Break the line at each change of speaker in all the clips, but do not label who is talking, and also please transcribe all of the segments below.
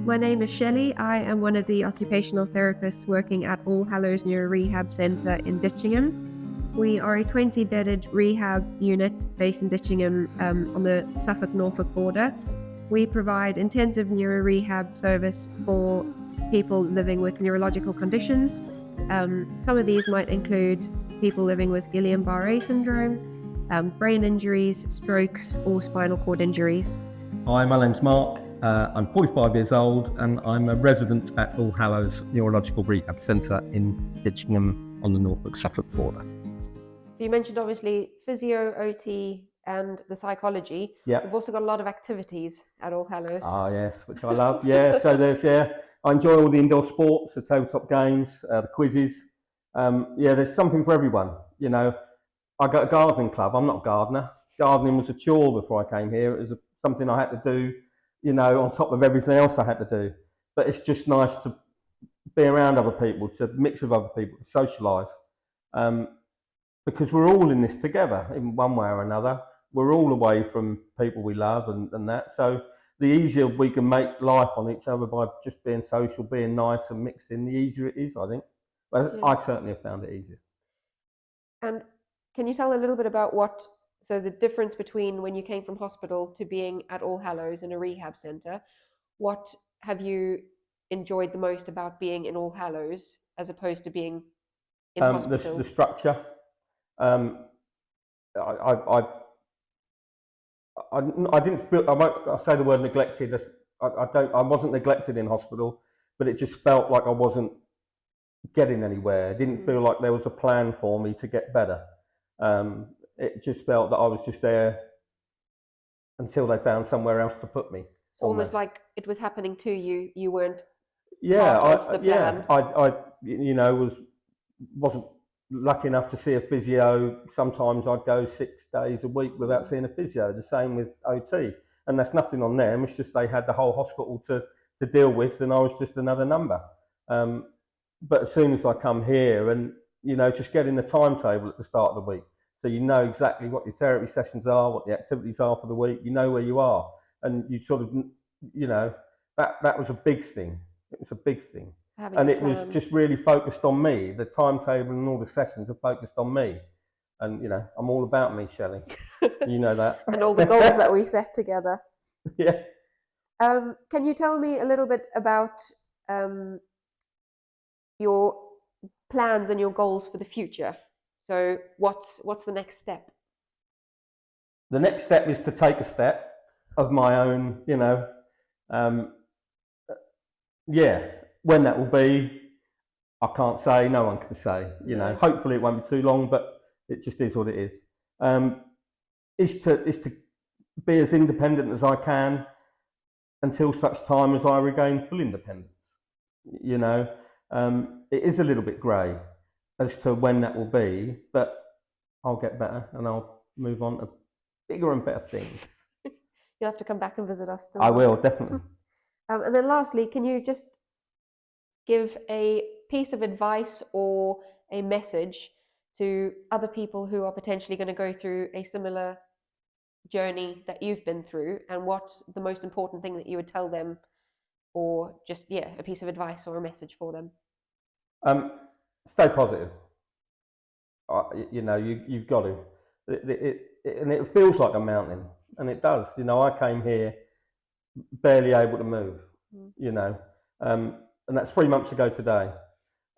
My name is Shelley. I am one of the occupational therapists working at All Hallows Neuro Rehab Centre in Ditchingham. We are a 20-bedded rehab unit based in Ditchingham on the Suffolk-Norfolk border. We provide intensive neuro rehab service for people living with neurological conditions. Some of these might include people living with Guillain-Barré Syndrome, brain injuries, strokes, or spinal cord injuries.
Hi, my name's Mark. I'm 45 years old and I'm a resident at All Hallows Neurological Rehab Centre in Ditchingham on the Norfolk-Suffolk border.
You mentioned obviously physio, OT and the psychology.
Yeah.
We've also got a lot of activities at All Hallows.
Ah, yes, which I love. Yeah, so I enjoy all the indoor sports, the tabletop games, the quizzes. There's something for everyone. You know, I got a gardening club. I'm not a gardener. Gardening was a chore before I came here. It was something I had to do, you know, on top of everything else I had to do. But it's just nice to be around other people, to mix with other people, to socialise. Because we're all in this together in one way or another. We're all away from people we love and that. So the easier we can make life on each other by just being social, being nice and mixing, the easier it is, I think. But yeah. I certainly have found it easier.
And can you tell a little bit about the difference between when you came from hospital to being at All Hallows in a rehab centre? What have you enjoyed the most about being in All Hallows as opposed to being in hospital?
The structure. I didn't feel, I'll say the word neglected. I wasn't neglected in hospital, but it just felt like I wasn't getting anywhere. It didn't feel like there was a plan for me to get better. It just felt that I was just there until they found somewhere else to put me.
So almost like it was happening to you. You weren't
part
of the plan.
I wasn't lucky enough to see a physio. Sometimes I'd go 6 days a week without seeing a physio. The same with OT, and that's nothing on them. It's just they had the whole hospital to deal with, and I was just another number. But as soon as I come here, and you know, just getting the timetable at the start of the week, so you know exactly what your therapy sessions are, what the activities are for the week. You know where you are, and you sort of, you know, that was a big thing. It was a big thing. And it was just really focused on me. The timetable and all the sessions are focused on me. And, you know, I'm all about me, Shelley. You know that.
And all the goals that we set together.
Yeah.
Can you tell me a little bit about your plans and your goals for the future? So what's the next step?
The next step is to take a step of my own, you know, when that will be, I can't say, no one can say, you know. Hopefully it won't be too long, but it just is what it is. Is to be as independent as I can until such time as I regain full independence. You know, it is a little bit grey as to when that will be, but I'll get better and I'll move on to bigger and better things.
You'll have to come back and visit us.
I will, definitely.
And then lastly, can you just give a piece of advice or a message to other people who are potentially going to go through a similar journey that you've been through, and what's the most important thing that you would tell them, or just, a piece of advice or a message for them?
Stay positive. You know, you've got to. And it feels like a mountain, and it does. You know, I came here barely able to move, you know, and that's 3 months ago today.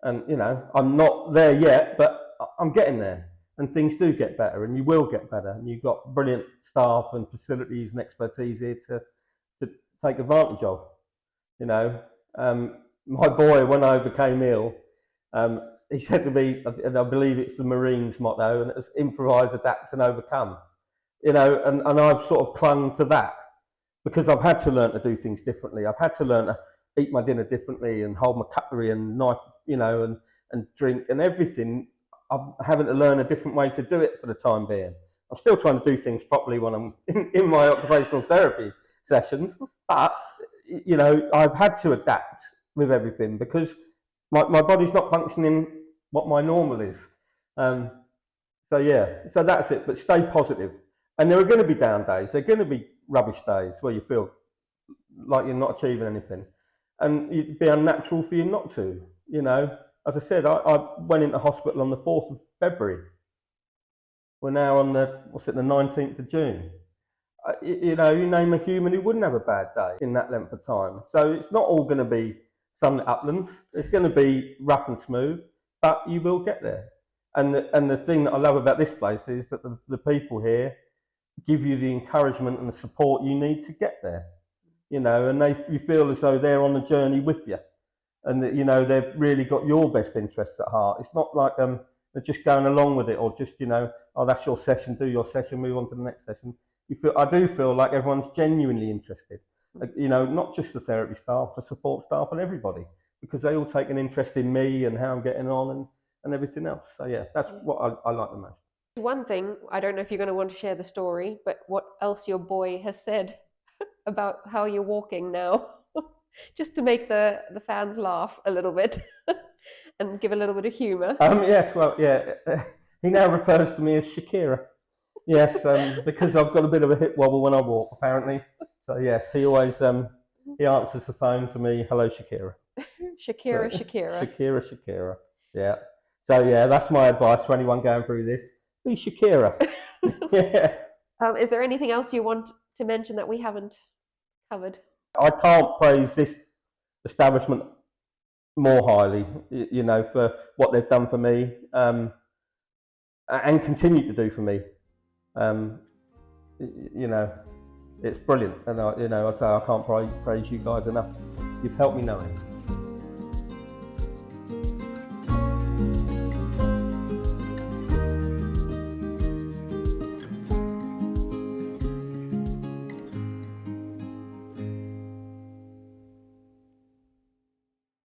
And, you know, I'm not there yet, but I'm getting there, and things do get better, and you will get better. And you've got brilliant staff and facilities and expertise here to take advantage of. You know, my boy, when I became ill, he said to me, and I believe it's the Marines motto, and it was improvise, adapt and overcome. You know, and I've sort of clung to that because I've had to learn to do things differently. I've had to learn to eat my dinner differently and hold my cutlery and knife, you know, and drink and everything. I'm having to learn a different way to do it for the time being. I'm still trying to do things properly when I'm in my occupational therapy sessions, but, you know, I've had to adapt with everything because my body's not functioning what my normal is. So that's it, but stay positive. And there are going to be down days. There are going to be rubbish days where you feel like you're not achieving anything. and it'd be unnatural for you not to. You know, as I said, I went into hospital on the 4th of February. We're now on the 19th of June. You know, you name a human who wouldn't have a bad day in that length of time. So it's not all going to be sunlit uplands. It's going to be rough and smooth, but you will get there. And the thing that I love about this place is that the people here give you the encouragement and the support you need to get there. You know, and you feel as though they're on the journey with you, and that, you know, they've really got your best interests at heart. It's not like they're just going along with it, or just, you know, oh, that's your session, do your session, move on to the next session. I do feel like everyone's genuinely interested. You know, not just the therapy staff, the support staff, and everybody, because they all take an interest in me and how I'm getting on and everything else. So yeah, that's what I like the most.
One thing, I don't know if you're going to want to share the story, but what else your boy has said about how you're walking now, just to make the fans laugh a little bit and give a little bit of humour.
Yes, well, yeah, he now refers to me as Shakira. Yes, because I've got a bit of a hip wobble when I walk, apparently. So yes, he always he answers the phone to me, hello Shakira.
Shakira.
Shakira. Yeah. So yeah, that's my advice for anyone going through this. Be Shakira. Yeah.
Is there anything else you want to mention that we haven't covered?
I can't praise this establishment more highly, you know, for what they've done for me, and continue to do for me. You know, it's brilliant, and you know, I say I can't praise you guys enough. You've helped me know it.